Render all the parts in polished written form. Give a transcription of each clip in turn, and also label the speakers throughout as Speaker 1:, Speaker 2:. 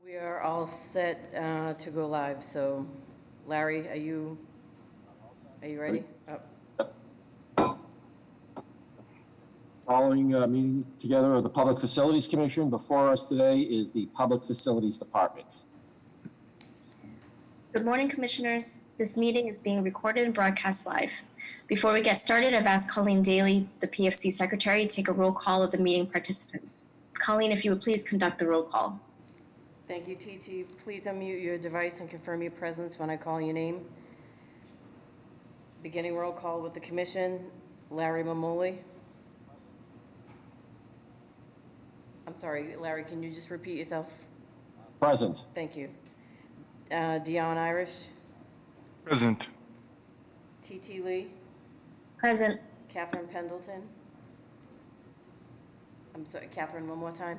Speaker 1: We are all set to go live, so Larry, are you ready? Oh.
Speaker 2: Following meeting together of the Public Facilities Commission, before us today is the Public Facilities Department.
Speaker 3: Good morning, Commissioners. This meeting is being recorded and broadcast live. Before we get started, I've asked Colleen Daly, the PFC Secretary, to take a roll call of the meeting participants. Colleen, if you would please conduct the roll call.
Speaker 1: Thank you, TT. Please unmute your device and confirm your presence when I call your name. Beginning roll call with the Commission, Larry Mamoli. I'm sorry, Larry, can you just repeat yourself?
Speaker 2: Present.
Speaker 1: Thank you. Dion Irish.
Speaker 4: Present.
Speaker 1: TT Lee.
Speaker 3: Present.
Speaker 1: Catherine Pendleton. I'm sorry, Catherine, one more time.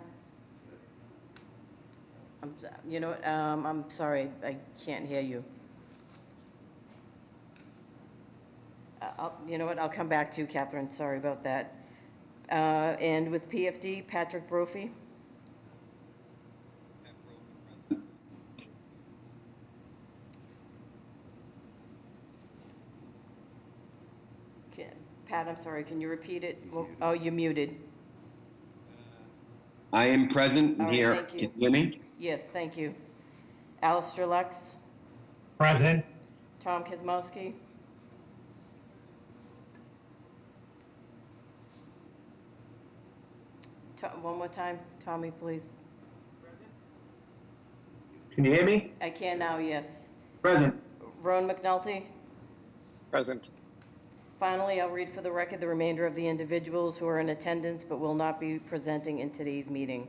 Speaker 1: You know what, I'm sorry, I can't hear you. You know what, I'll come back to you, Catherine, sorry about that. And with PFD, Patrick Brophy. Pat, I'm sorry, can you repeat it? Oh, you're muted.
Speaker 5: I am present
Speaker 1: All right,
Speaker 5: here.
Speaker 1: thank you.
Speaker 5: Can you hear me?
Speaker 1: Yes, thank you. Alistair Lux,
Speaker 6: Present.
Speaker 1: Tom Kosmowski. One more time, Tommy, please.
Speaker 6: Can you hear me?
Speaker 1: I can now, yes.
Speaker 6: Present.
Speaker 1: Rowan McNulty.
Speaker 4: Present.
Speaker 1: Finally, I'll read for the record the remainder of the individuals who are in attendance but will not be presenting in today's meeting.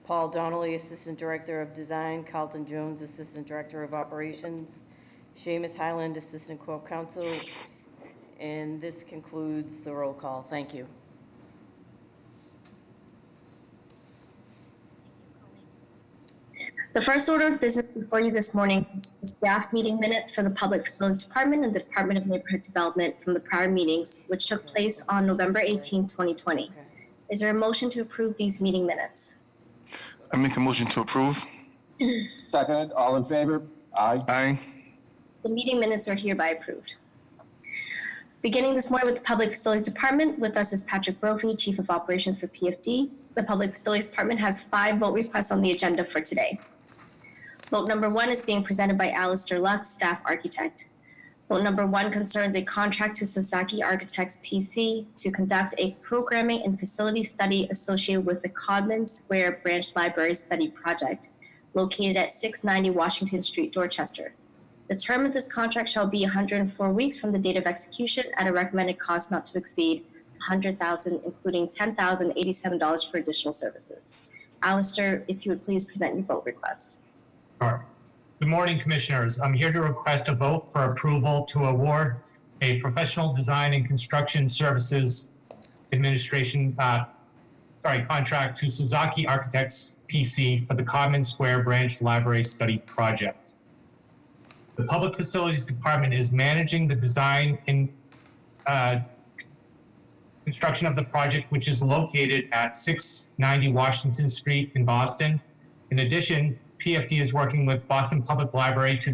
Speaker 1: Paul Donnelly, Assistant Director of Design. Carlton Jones, Assistant Director of Operations. Seamus Highland, Assistant Corp Counsel. And this concludes the roll call. Thank you.
Speaker 3: The first order of business before you this morning is draft meeting minutes for the Public Facilities Department and the Department of Neighborhood Development from the prior meetings, which took place on November 18, 2020.
Speaker 1: Okay.
Speaker 3: Is there a motion to approve these meeting minutes?
Speaker 4: I make a motion to approve.
Speaker 2: Seconded, all in favor? Aye.
Speaker 4: Aye.
Speaker 3: The meeting minutes are hereby approved. Beginning this morning with the Public Facilities Department, with us is Patrick Brophy, Chief of Operations for PFD. The Public Facilities Department has 5 vote requests on the agenda for today. Vote number 1 is being presented by Alistair Lux, Staff Architect. Vote number 1 concerns a contract to Sasaki Architects PC to conduct a programming and facility study associated with the Codman Square Branch Library Study Project, located at 690 Washington Street, Dorchester. The term of this contract shall be 104 weeks from the date of execution at a recommended cost not to exceed $100,000, including $10,087 for additional services. Alistair, if you would please present your vote request.
Speaker 6: Sure. Good morning, Commissioners. I'm here to request a vote for approval to award a professional design and construction services administration contract to Sasaki Architects PC for the Codman Square Branch Library Study Project. The Public Facilities Department is managing the design and construction of the project, which is located at 690 Washington Street in Boston. In addition, PFD is working with Boston Public Library to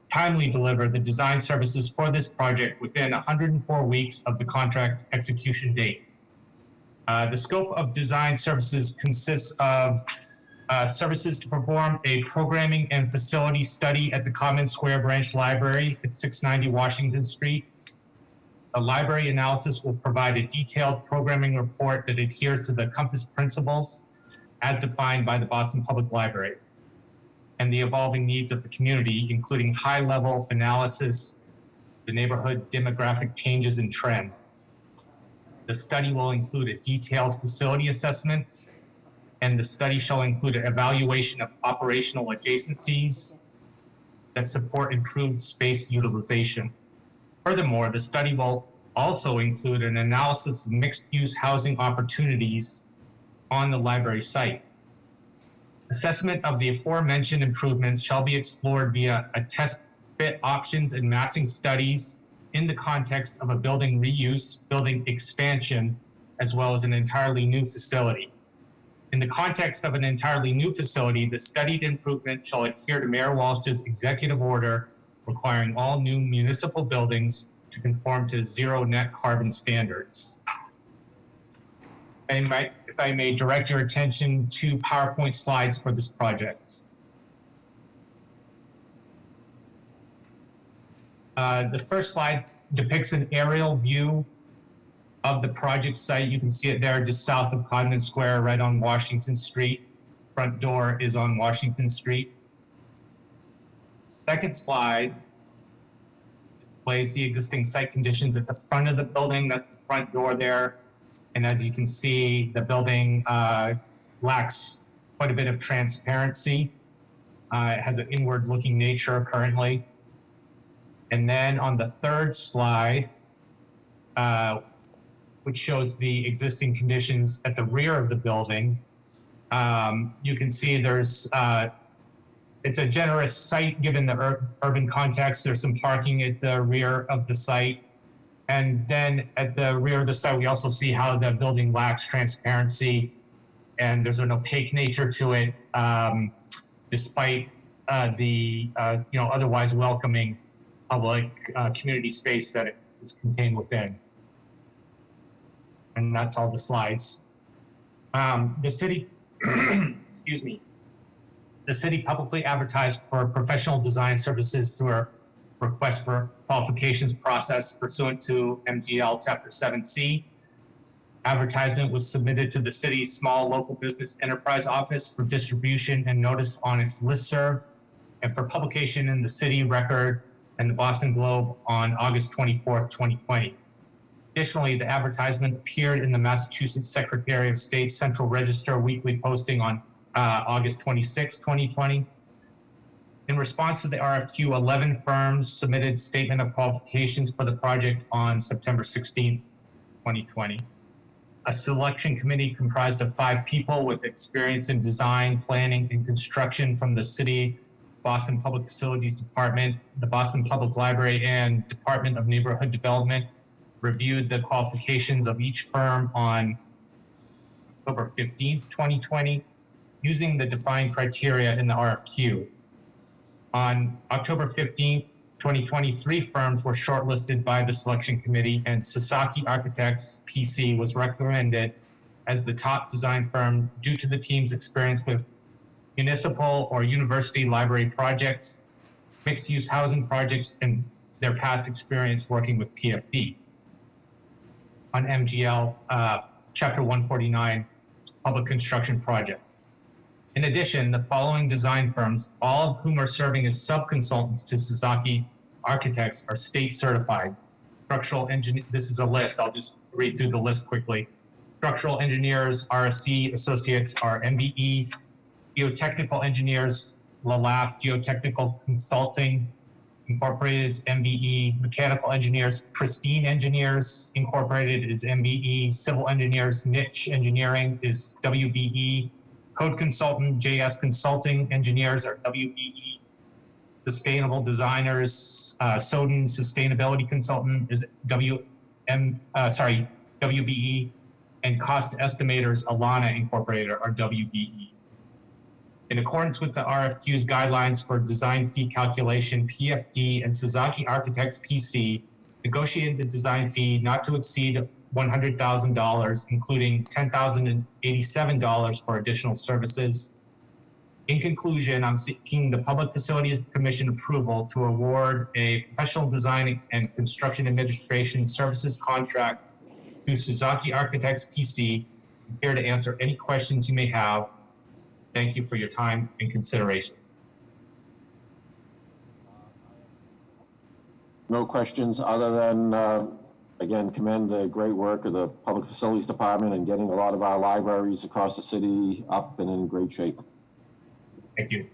Speaker 6: timely deliver the design services for this project within 104 weeks of the contract execution date. The scope of design services consists of services to perform a programming and facility study at the Codman Square Branch Library at 690 Washington Street. A library analysis will provide a detailed programming report that adheres to the Compass principles as defined by the Boston Public Library and the evolving needs of the community, including high-level analysis, the neighborhood demographic changes and trend. The study will include a detailed facility assessment, and the study shall include an evaluation of operational adjacencies that support improved space utilization. Furthermore, the study will also include an analysis of mixed-use housing opportunities on the library site. Assessment of the aforementioned improvements shall be explored via a test fit options and massing studies in the context of a building reuse, building expansion, as well as an entirely new facility. In the context of an entirely new facility, the studied improvement shall adhere to Mayor Walsh's executive order requiring all new municipal buildings to conform to zero net carbon standards. And if I may direct your attention to PowerPoint slides for this project. The first slide depicts an aerial view of the project site. You can see it there just south of Codman Square, right on Washington Street. Front door is on Washington Street. Second slide displays the existing site conditions at the front of the building. That's the front door there. And as you can see, the building lacks quite a bit of transparency. It has an inward-looking nature currently. And then on the third slide, which shows the existing conditions at the rear of the building, you can see there's, it's a generous site given the urban context. There's some parking at the rear of the site. And then at the rear of the site, we also see how the building lacks transparency and there's an opaque nature to it, despite the otherwise welcoming public community space that it is contained within. And that's all the slides. The city, excuse me, the city publicly advertised for professional design services through a request for qualifications process pursuant to MGL Chapter 7C. Advertisement was submitted to the city's small local business enterprise office for distribution and notice on its listserv and for publication in the city record and the Boston Globe on August 24th, 2020. Additionally, the advertisement appeared in the Massachusetts Secretary of State's Central Register weekly posting on August 26, 2020. In response to the RFQ, 11 firms submitted statement of qualifications for the project on September 16th, 2020. A selection committee comprised of 5 people with experience in design, planning, and construction from the City Boston Public Facilities Department, the Boston Public Library, and Department of Neighborhood Development reviewed the qualifications of each firm on October 15th, 2020, using the defined criteria in the RFQ. On October 15th, 2020, 3 firms were shortlisted by the selection committee, and Sasaki Architects PC was recommended as the top design firm due to the team's experience with municipal or university library projects, mixed-use housing projects, and their past experience working with PFD on MGL Chapter 149 public construction projects. In addition, the following design firms, all of whom are serving as sub-consultants to Sasaki Architects, are state certified. Structural engineer, this is a list, I'll just read through the list quickly. Structural engineers, RSC Associates are MBE. Geotechnical engineers, LaLaffe Geotechnical Consulting Incorporated is MBE. Mechanical engineers, Pristine Engineers Incorporated is MBE. Civil engineers, Niche Engineering is WBE. Code consultant, JS Consulting Engineers are WBE. Sustainable designers, Soden Sustainability Consultant is WBE. And cost estimators, Alana Incorporated are WBE. In accordance with the RFQ's guidelines for design fee calculation, PFD and Sasaki Architects PC negotiated the design fee not to exceed $100,000, including $10,087 for additional services. In conclusion, I'm seeking the Public Facilities Commission approval to award a professional design and construction administration services contract to Sasaki Architects PC. I'm here to answer any questions you may have. Thank you for your time and consideration.
Speaker 2: No questions other than, again, commend the great work of the Public Facilities Department in getting a lot of our libraries across the city up and in great shape.
Speaker 6: Thank you.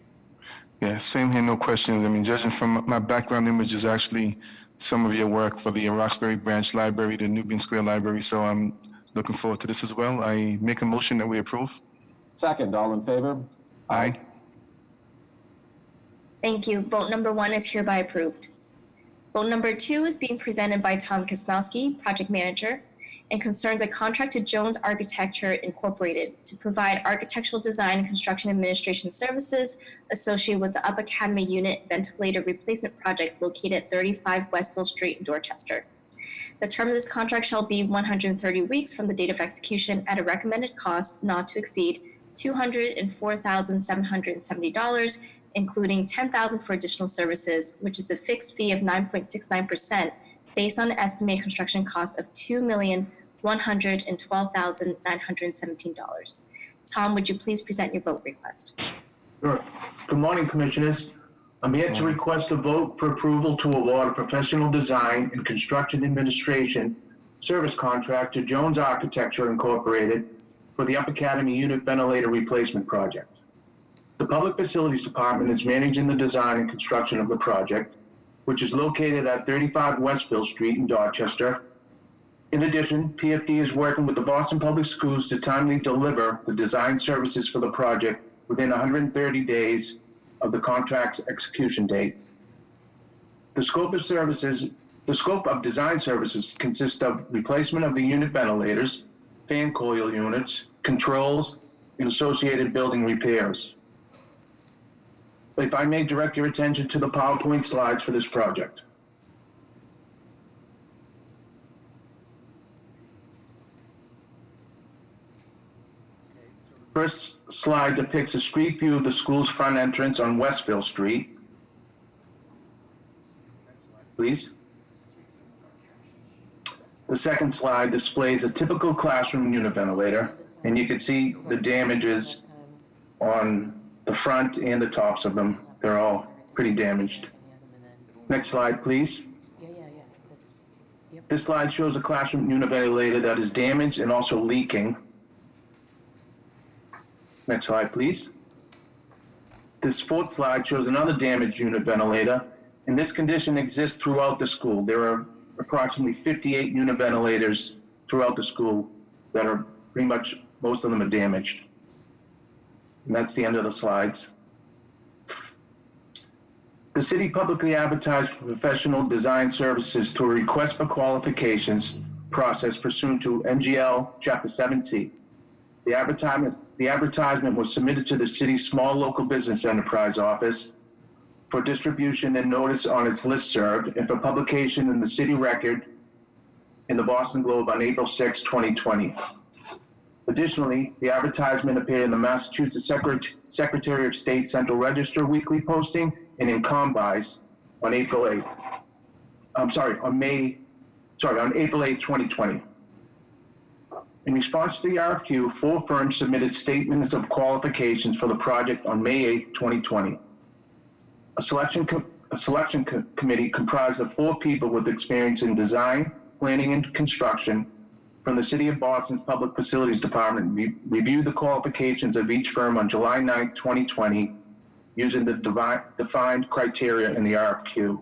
Speaker 4: Yeah, same here, no questions. I mean, judging from my background image is actually some of your work for the Roxbury Branch Library, the Nubian Square Library, so I'm looking forward to this as well. I make a motion that we approve.
Speaker 2: Second, all in favor?
Speaker 4: Aye.
Speaker 3: Thank you. Vote number 1 is hereby approved. Vote number 2 is being presented by Tom Kosmowski, Project Manager. and concerns a contract to Jones Architecture Incorporated to provide architectural design and construction administration services associated with the Up Academy Unit Ventilator Replacement Project located at 35 Westville Street in Dorchester. The term of this contract shall be 130 weeks from the date of execution at a recommended cost not to exceed $204,770, including $10,000 for additional services, which is a fixed fee of 9.69% based on an estimated construction cost of $2,112,917. Tom, would you please present your vote request?
Speaker 5: Sure. Good morning, Commissioners. I'm here to request a vote for approval to award a professional design and construction administration service contract to Jones Architecture Incorporated for the Up Academy Unit Ventilator Replacement Project. The Public Facilities Department is managing the design and construction of the project, which is located at 35 Westville Street in Dorchester. In addition, PFD is working with the Boston Public Schools to timely deliver the design services for the project within 130 days of the contract's execution date. The scope of design services consists of replacement of the unit ventilators, fan coil units, controls, and associated building repairs. If I may direct your attention to the PowerPoint slides for this project. First slide depicts a street view of the school's front entrance on Westville Street. Please. The second slide displays a typical classroom unit ventilator, and you can see the damages on the front and the tops of them. They're all pretty damaged. Next slide, please. This slide shows a classroom unit ventilator that is damaged and also leaking. Next slide, please. This fourth slide shows another damaged unit ventilator, and this condition exists throughout the school. There are approximately 58 unit ventilators throughout the school that are pretty much, most of them are damaged. And that's the end of the slides. The city publicly advertised for professional design services through a request for qualifications process pursuant to MGL Chapter 7C. The advertisement was submitted to the city's small local business enterprise office for distribution and notice on its listserv and for publication in the city record in the Boston Globe on April 6, 2020. Additionally, the advertisement appeared in the Massachusetts Secretary of State Central Register weekly posting and in Combis on April 8. On April 8, 2020. In response to the RFQ, 4 firms submitted statements of qualifications for the project on May 8, 2020. A selection committee comprised of 4 people with experience in design, planning, and construction from the City of Boston's Public Facilities Department reviewed the qualifications of each firm on July 9, 2020, using the defined criteria in the RFQ.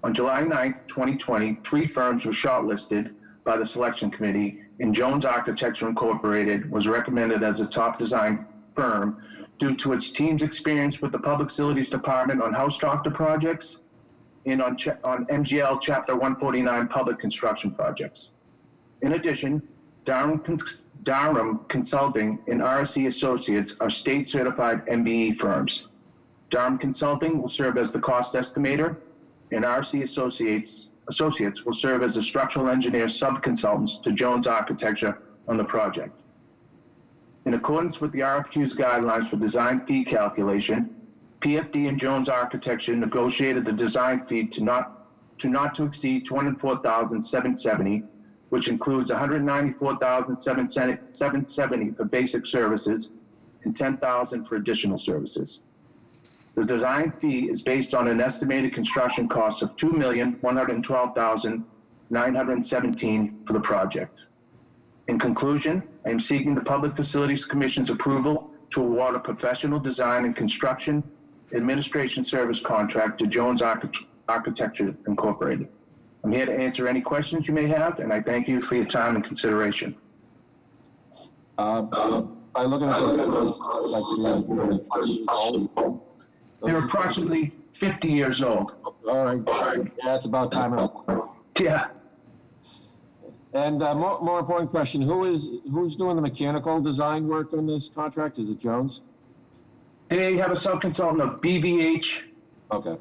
Speaker 5: On July 9, 2020, 3 firms were shortlisted by the selection committee, and Jones Architecture Incorporated was recommended as a top design firm due to its team's experience with the Public Facilities Department on house doctor projects and on MGL Chapter 149 public construction projects. In addition, Durham Consulting and RSC Associates are state-certified MBE firms. Durham Consulting will serve as the cost estimator, and RSC Associates will serve as the structural engineer sub-consultants to Jones Architecture on the project. In accordance with the RFQ's guidelines for design fee calculation, PFD and Jones Architecture negotiated the design fee to not to exceed $204,770, which includes $194,770 for basic services and $10,000 for additional services. The design fee is based on an estimated construction cost of $2,112,917 for the project. In conclusion, I am seeking the Public Facilities Commission's approval to award a professional design and construction administration service contract to Jones Architecture Incorporated. I'm here to answer any questions you may have, and I thank you for your time and consideration.
Speaker 2: By looking at
Speaker 5: They're approximately 50 years old.
Speaker 2: all right, yeah, it's about time.
Speaker 5: Yeah.
Speaker 2: And more important question, who's doing the mechanical design work on this contract? Is it Jones?
Speaker 5: They have a subconsultant of BVH
Speaker 2: Okay,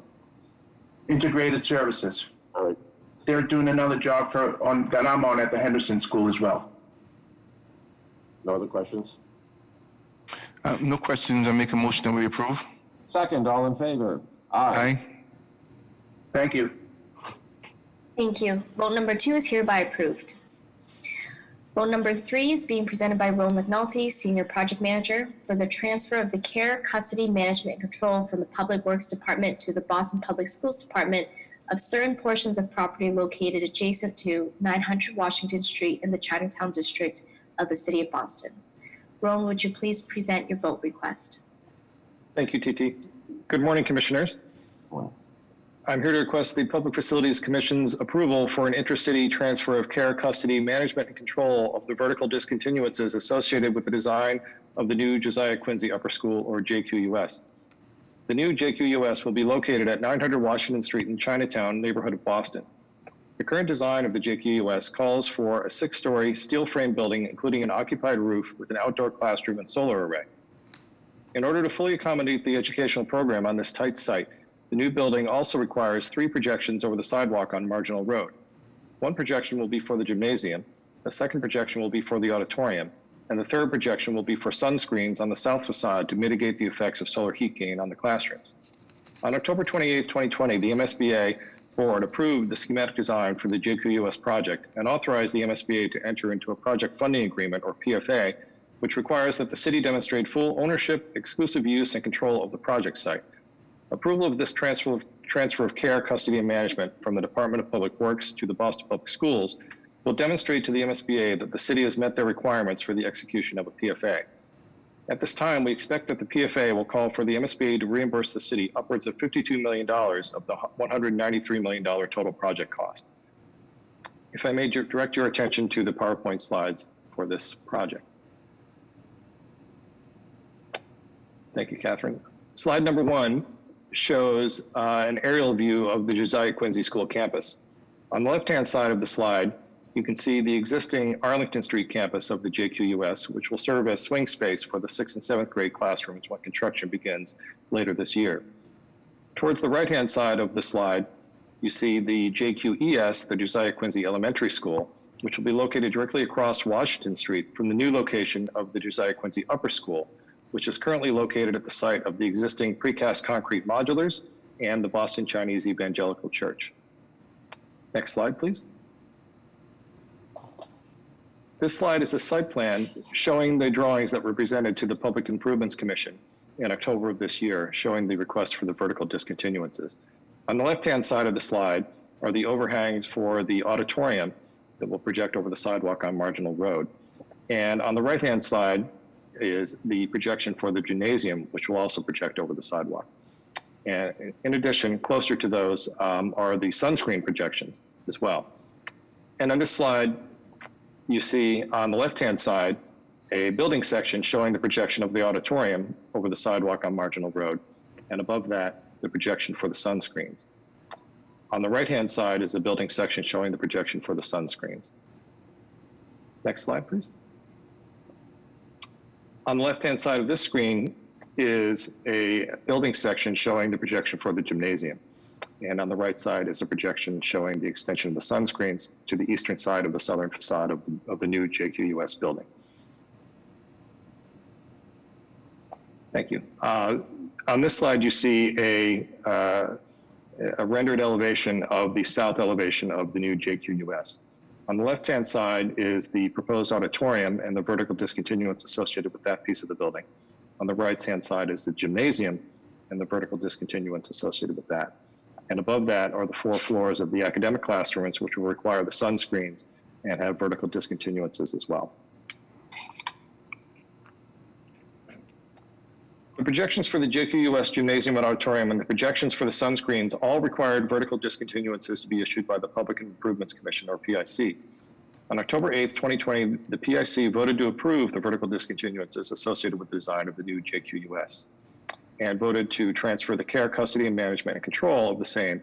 Speaker 5: Integrated Services.
Speaker 2: all right.
Speaker 5: They're doing another job that I'm on at the Henderson School as well.
Speaker 2: No other questions?
Speaker 4: No questions. I make a motion that we approve.
Speaker 2: Second, all in favor?
Speaker 4: Aye.
Speaker 5: Thank you.
Speaker 3: Thank you. Vote number 2 is hereby approved. Vote number 3 is being presented by Ron McNulty, Senior Project Manager, for the transfer of the care, custody, management, and control from the Public Works Department to the Boston Public Schools Department of certain portions of property located adjacent to 900 Washington Street in the Chinatown District of the City of Boston. Ron, would you please present your vote request?
Speaker 7: Thank you, TT. Good morning, Commissioners.
Speaker 2: Well,
Speaker 7: I'm here to request the Public Facilities Commission's approval for an intercity transfer of care, custody, management, and control of the vertical discontinuances associated with the design of the new Josiah Quincy Upper School, or JQUS. The new JQUS will be located at 900 Washington Street in Chinatown, neighborhood of Boston. The current design of the JQUS calls for a 6-story steel frame building, including an occupied roof with an outdoor classroom and solar array. In order to fully accommodate the educational program on this tight site, the new building also requires 3 projections over the sidewalk on Marginal Road. One projection will be for the gymnasium, the second projection will be for the auditorium, and the third projection will be for sunscreens on the south facade to mitigate the effects of solar heat gain on the classrooms. On October 28, 2020, the MSBA board approved the schematic design for the JQUS project and authorized the MSBA to enter into a project funding agreement, or PFA, which requires that the city demonstrate full ownership, exclusive use, and control of the project site. Approval of this transfer of care, custody, and management from the Department of Public Works to the Boston Public Schools will demonstrate to the MSBA that the city has met their requirements for the execution of a PFA. At this time, we expect that the PFA will call for the MSBA to reimburse the city upwards of $52 million of the $193 million total project cost. If I may direct your attention to the PowerPoint slides for this project. Thank you, Catherine. Slide number 1 shows an aerial view of the Josiah Quincy School campus. On the left-hand side of the slide, you can see the existing Arlington Street campus of the JQUS, which will serve as swing space for the 6th and 7th grade classrooms when construction begins later this year. Towards the right-hand side of the slide, you see the JQES, the Josiah Quincy Elementary School, which will be located directly across Washington Street from the new location of the Josiah Quincy Upper School, which is currently located at the site of the existing precast concrete modulars and the Boston Chinese Evangelical Church. Next slide, please. This slide is a site plan showing the drawings that were presented to the Public Improvements Commission in October of this year, showing the request for the vertical discontinuances. On the left-hand side of the slide are the overhangs for the auditorium that will project over the sidewalk on Marginal Road. And on the right-hand side is the projection for the gymnasium, which will also project over the sidewalk. And in addition, closer to those are the sunscreen projections as well. And on this slide, you see on the left-hand side, a building section showing the projection of the auditorium over the sidewalk on Marginal Road. And above that, the projection for the sunscreens. On the right-hand side is the building section showing the projection for the sunscreens. Next slide, please. On the left-hand side of this screen is a building section showing the projection for the gymnasium. And on the right side is a projection showing the extension of the sunscreens to the eastern side of the southern facade of the new JQUS building. Thank you. On this slide, you see a rendered elevation of the south elevation of the new JQUS. On the left-hand side is the proposed auditorium and the vertical discontinuance associated with that piece of the building. On the right-hand side is the gymnasium and the vertical discontinuance associated with that. And above that are the 4 floors of the academic classrooms, which will require the sunscreens and have vertical discontinuances as well. The projections for the JQUS gymnasium and auditorium and the projections for the sunscreens all required vertical discontinuances to be issued by the Public Improvements Commission, or PIC. On October 8th, 2020, the PIC voted to approve the vertical discontinuances associated with the design of the new JQUS and voted to transfer the care, custody, and management and control of the same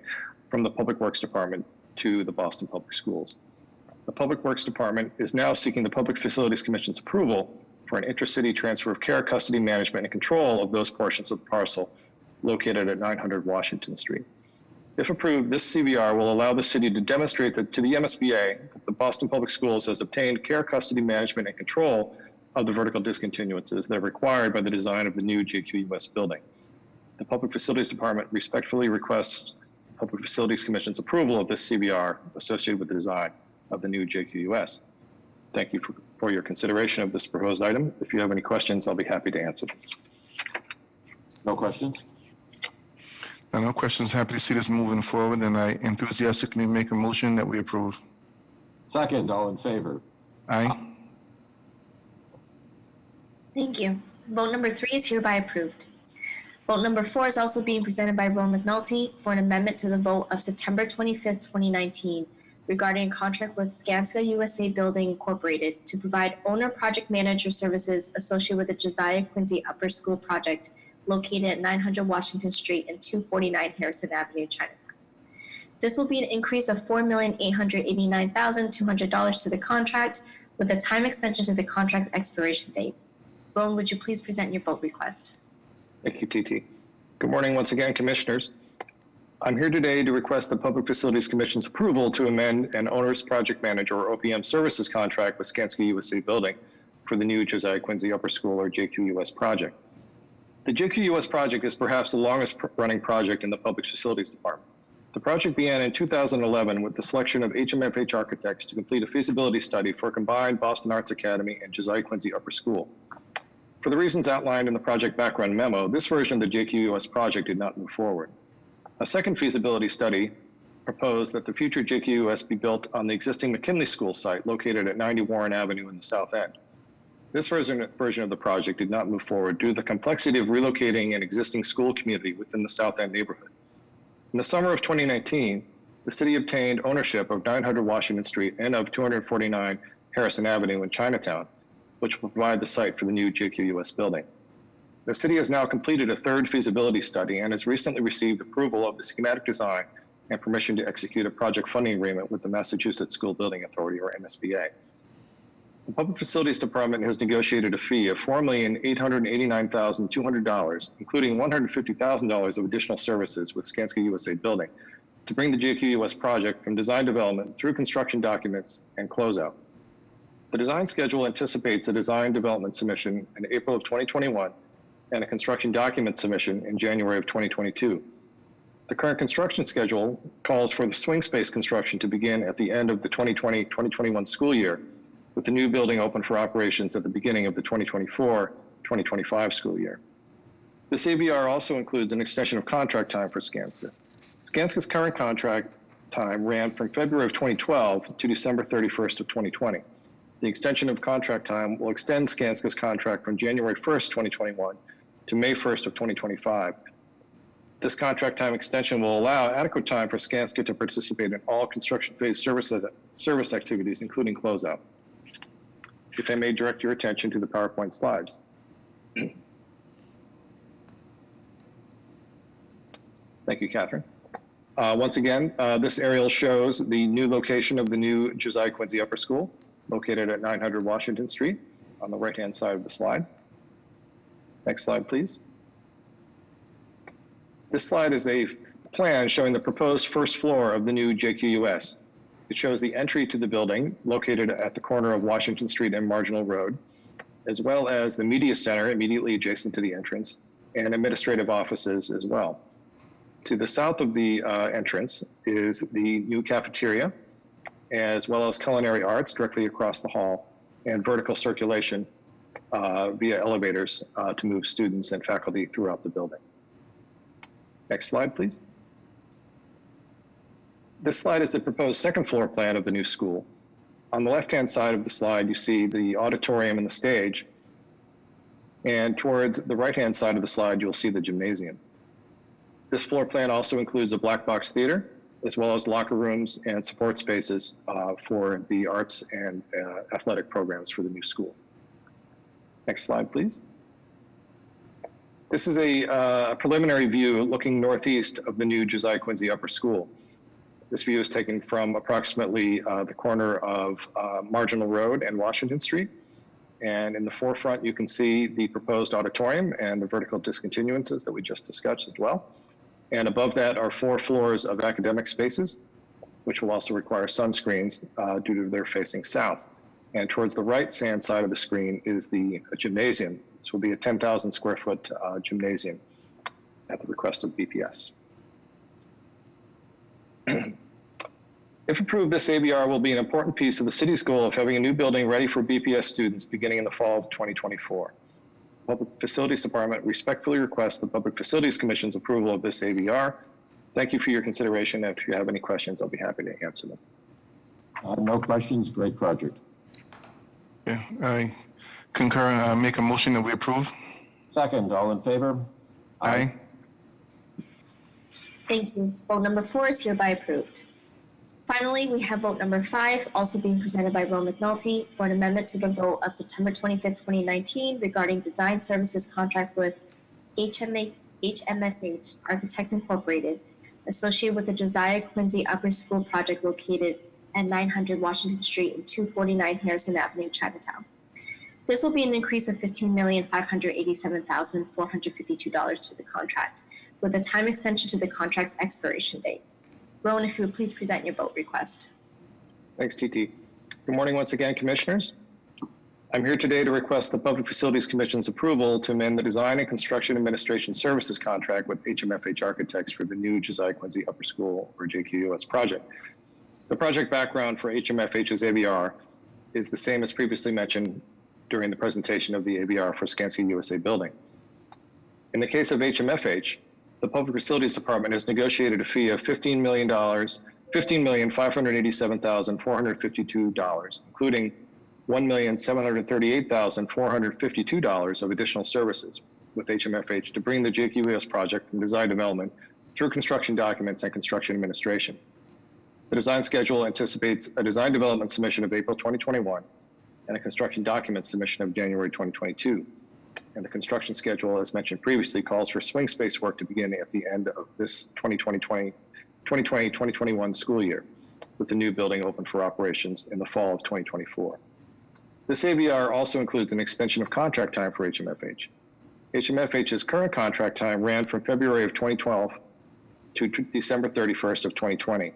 Speaker 7: from the Public Works Department to the Boston Public Schools. the Public Works Department is now seeking the Public Facilities Commission's approval for an intercity transfer of care, custody, management, and control of those portions of the parcel located at 900 Washington Street. If approved, this CVR will allow the city to demonstrate that to the MSBA that the Boston Public Schools has obtained care, custody, management, and control of the vertical discontinuances that are required by the design of the new JQUS building. The Public Facilities Department respectfully requests Public Facilities Commission's approval of this CVR associated with the design of the new JQUS. Thank you for your consideration of this proposed item. If you have any questions, I'll be happy to answer.
Speaker 2: No questions?
Speaker 4: No questions. Happy to see this moving forward, and I enthusiastically make a motion that we approve.
Speaker 2: Second, all in favor?
Speaker 4: Aye.
Speaker 3: Thank you. Vote number 3 is hereby approved. Vote number 4 is also being presented by Ron McNulty for an amendment to the vote of September 25th, 2019 regarding a contract with Skanska USA Building Incorporated to provide owner project manager services associated with the Josiah Quincy Upper School project located at 900 Washington Street and 249 Harrison Avenue, Chinatown. This will be an increase of $4,889,200 to the contract with a time extension to the contract's expiration date. Rowan, would you please present your vote request?
Speaker 7: Thank you, TT. Good morning once again, Commissioners. I'm here today to request the Public Facilities Commission's approval to amend an owner's project manager or OPM services contract with Skanska USA Building for the new Josiah Quincy Upper School or JQUS project. The JQUS project is perhaps the longest running project in the Public Facilities Department. The project began in 2011 with the selection of HMFH architects to complete a feasibility study for a combined Boston Arts Academy and Josiah Quincy Upper School. For the reasons outlined in the project background memo, this version of the JQUS project did not move forward. A second feasibility study proposed that the future JQUS be built on the existing McKinley School site located at 90 Warren Avenue in the South End. This version of the project did not move forward due to the complexity of relocating an existing school community within the South End neighborhood. In the summer of 2019, the city obtained ownership of 900 Washington Street and of 249 Harrison Avenue in Chinatown, which will provide the site for the new JQUS building. The city has now completed a third feasibility study and has recently received approval of the schematic design and permission to execute a project funding agreement with the Massachusetts School Building Authority, or MSBA. The Public Facilities Department has negotiated a fee of $4,889,200, including $150,000 of additional services with Skanska USA Building, to bring the JQUS project from design development through construction documents and closeout. The design schedule anticipates a design development submission in April of 2021 and a construction document submission in January of 2022. The current construction schedule calls for the swing space construction to begin at the end of the 2020-2021 school year, with the new building open for operations at the beginning of the 2024-2025 school year. This AVR also includes an extension of contract time for Skanska. Skanska's current contract time ran from February of 2012 to December 31st of 2020. The extension of contract time will extend Skanska's contract from January 1st, 2021 to May 1st of 2025. This contract time extension will allow adequate time for Skanska to participate in all construction phase service activities, including closeout. If I may direct your attention to the PowerPoint slides. Thank you, Catherine. Once again, this aerial shows the new location of the new Josiah Quincy Upper School, located at 900 Washington Street on the right-hand side of the slide. Next slide, please. This slide is a plan showing the proposed first floor of the new JQUS. It shows the entry to the building located at the corner of Washington Street and Marginal Road, as well as the media center immediately adjacent to the entrance and administrative offices as well. To the south of the entrance is the new cafeteria, as well as culinary arts directly across the hall and vertical circulation via elevators to move students and faculty throughout the building. Next slide, please. This slide is the proposed second floor plan of the new school. On the left-hand side of the slide, you see the auditorium and the stage. And towards the right-hand side of the slide, you'll see the gymnasium. This floor plan also includes a black box theater, as well as locker rooms and support spaces for the arts and athletic programs for the new school. Next slide, please. This is a preliminary view looking northeast of the new Josiah Quincy Upper School. This view is taken from approximately the corner of Marginal Road and Washington Street. And in the forefront, you can see the proposed auditorium and the vertical discontinuances that we just discussed as well. And above that are 4 floors of academic spaces, which will also require sunscreens due to their facing south. And towards the right-hand side of the screen is the gymnasium. This will be a 10,000 square foot gymnasium at the request of BPS. If approved, this ABR will be an important piece of the city's goal of having a new building ready for BPS students beginning in the fall of 2024. Public Facilities Department respectfully requests the Public Facilities Commission's approval of this ABR. Thank you for your consideration. If you have any questions, I'll be happy to answer them.
Speaker 2: No questions, great project.
Speaker 4: Yeah, I concur. Make a motion that we approve.
Speaker 2: Second, all in favor?
Speaker 4: Aye.
Speaker 3: Thank you. Vote number 4 is hereby approved. Finally, we have vote number 5, also being presented by Ron McNulty, for an amendment to the vote of September 25th, 2019 regarding design services contract with HMFH Architects Incorporated, associated with the Josiah Quincy Upper School project located at 900 Washington Street and 249 Harrison Avenue, Chinatown. This will be an increase of $15,587,452 to the contract, with a time extension to the contract's expiration date. Rowan, if you would please present your vote request.
Speaker 7: Thanks, TT. Good morning once again, Commissioners. I'm here today to request the Public Facilities Commission's approval to amend the Design and Construction Administration Services contract with HMFH Architects for the new Josiah Quincy Upper School, or JQUS project. The project background for HMFH's ABR is the same as previously mentioned during the presentation of the ABR for Skanska USA building. In the case of HMFH, the Public Facilities Department has negotiated a fee of $15,587,452, including $1,738,452 of additional services with HMFH to bring the JQUS project from design development through construction documents and construction administration. The design schedule anticipates a design development submission of April 2021 and a construction document submission of January 2022. And the construction schedule, as mentioned previously, calls for swing space work to begin at the end of this 2020-2021 school year, with the new building open for operations in the fall of 2024. This ABR also includes an extension of contract time for HMFH. HMFH's current contract time ran from February of 2012 to December 31st of 2020.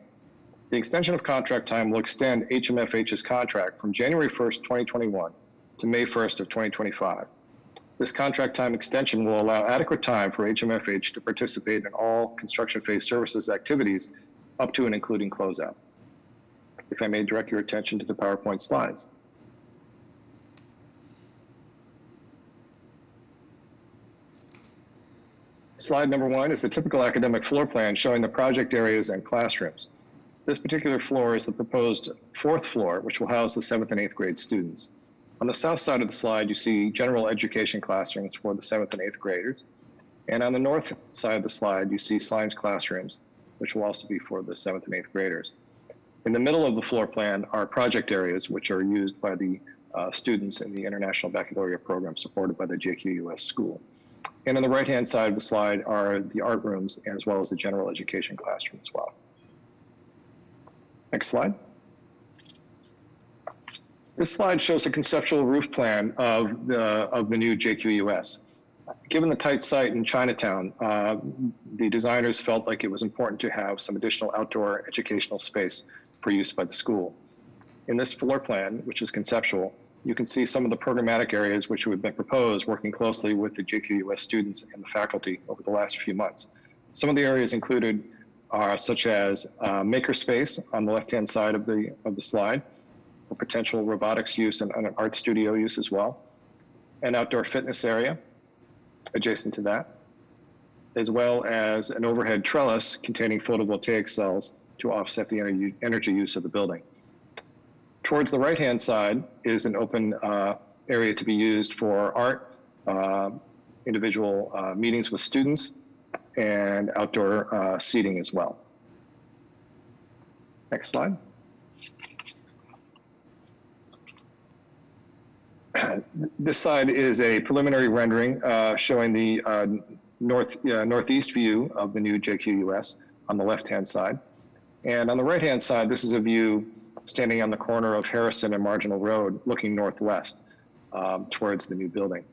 Speaker 7: The extension of contract time will extend HMFH's contract from January 1st, 2021 to May 1st of 2025. This contract time extension will allow adequate time for HMFH to participate in all construction phase services activities up to and including closeout. If I may direct your attention to the PowerPoint slides. Slide number 1 is the typical academic floor plan showing the project areas and classrooms. This particular floor is the proposed 4th floor, which will house the 7th and 8th grade students. On the south side of the slide, you see general education classrooms for the 7th and 8th graders. And on the north side of the slide, you see science classrooms, which will also be for the 7th and 8th graders. In the middle of the floor plan are project areas, which are used by the students in the International Baccalaureate program supported by the JQUS school. And on the right-hand side of the slide are the art rooms, as well as the general education classroom as well. Next slide. This slide shows a conceptual roof plan of the new JQUS. Given the tight site in Chinatown, the designers felt like it was important to have some additional outdoor educational space for use by the school. In this floor plan, which is conceptual, you can see some of the programmatic areas which have been proposed working closely with the JQUS students and the faculty over the last few months. Some of the areas included are such as makerspace on the left-hand side of the slide, for potential robotics use and an art studio use as well, an outdoor fitness area adjacent to that, as well as an overhead trellis containing photovoltaic cells to offset the energy use of the building. Towards the right-hand side is an open area to be used for art, individual meetings with students, and outdoor seating as well. Next slide. This side is a preliminary rendering showing the northeast view of the new JQUS on the left-hand side. And on the right-hand side, this is a view standing on the corner of Harrison and Marginal Road, looking northwest towards the new building.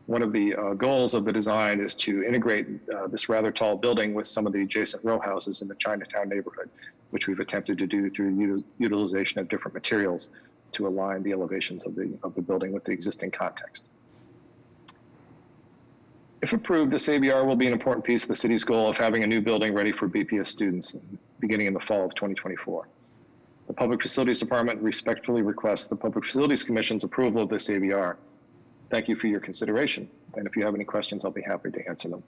Speaker 7: One of the goals of the design is to integrate this rather tall building with some of the adjacent row houses in the Chinatown neighborhood, which we've attempted to do through utilization of different materials to align the elevations of the building with the existing context. If approved, this ABR will be an important piece of the city's goal of having a new building ready for BPS students beginning in the fall of 2024. The Public Facilities Department respectfully requests the Public Facilities Commission's approval of this ABR. Thank you for your consideration. And if you have any questions, I'll be happy to answer them.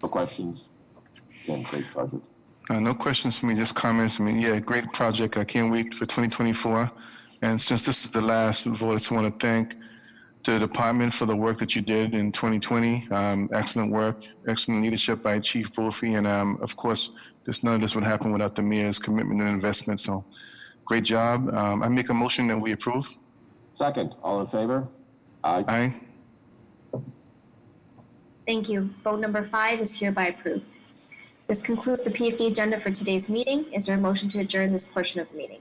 Speaker 2: No questions? Again, great project.
Speaker 4: No questions for me, just comments for me. Yeah, great project. I can't wait for 2024. And since this is the last vote, I just want to thank the department for the work that you did in 2020. Excellent work, excellent leadership by Chief Brophy. And of course, none of this would happen without the mayor's commitment and investment. So great job. I make a motion that we approve.
Speaker 2: Second, all in favor? Aye.
Speaker 4: Aye.
Speaker 3: Thank you. Vote number 5 is hereby approved. This concludes the PFD agenda for today's meeting. Is there a motion to adjourn this portion of the meeting?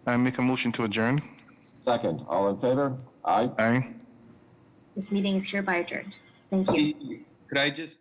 Speaker 4: I make a motion to adjourn.
Speaker 2: Second, all in favor? Aye.
Speaker 4: Aye.
Speaker 3: This meeting is hereby adjourned. Thank you.
Speaker 8: Could I just